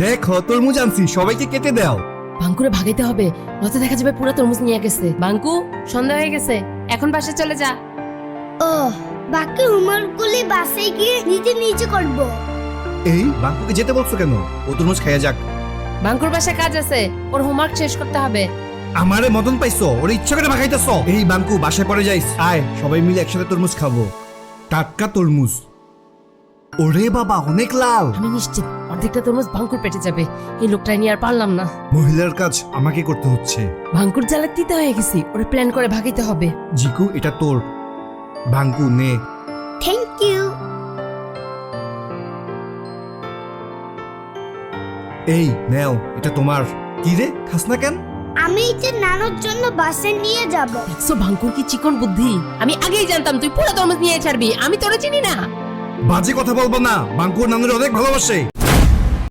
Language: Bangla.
দেখো তরমুজ আনছি, সবাইকে কেটে দাও। বাঙ্কুরে ভাগাইতে হবে, নয়তো দেখা যাবে পুরো তরমুজ নিয়ে গেছে। বাঙ্কু, সন্ধ্যা হয়ে গেছে, এখন বাসে চলে যা। ও, বাকি হোমওয়ার্কগুলি বাসে গিয়ে নিজে নিজে করব। এই বাঙ্কুকে যেতে বলছো কেন? ও তরমুজ খাইয়া যাক। বাঙ্কুর বাসায় কাজ আছে, ওর হোমওয়ার্ক শেষ করতে হবে। আমারে মদন পাইছো, ওর ইচ্ছা করে ভাগাইতেছ। এই বাঙ্কু বাসায় পরে যাইস, আয় সবাই মিলে একসাথে তরমুজ খাবো। টাটকা তরমুজ। ওরে বাবা, অনেক লাল। আমি নিশ্চিত অর্ধেকটা তরমুজ বাঙ্কুর পেটে যাবে। এই লোকটা নিয়ে আর পারলাম না। মহিলার কাজ আমাকে করতে হচ্ছে। বাঙ্কুর জ্বালা দিতে হয়ে গেছি, ওরে প্ল্যান করে ভাগাইতে হবে। জিকু, এটা তোর। বাঙ্কু নে। Thank you. এই নেও, এটা তোমার। কি রে, খাস না কেন? আমি এটা নানুর জন্য বাসে নিয়ে যাব। দেখছো বাঙ্কুর কি চিকন বুদ্ধি। আমি আগেই জানতাম তুই পুরো তরমুজ নিয়ে ছাড়বি, আমি তোরে চিনি না। বাজে কথা বলবো না, বাঙ্কুর নানুর অনেক ভালোবাসে।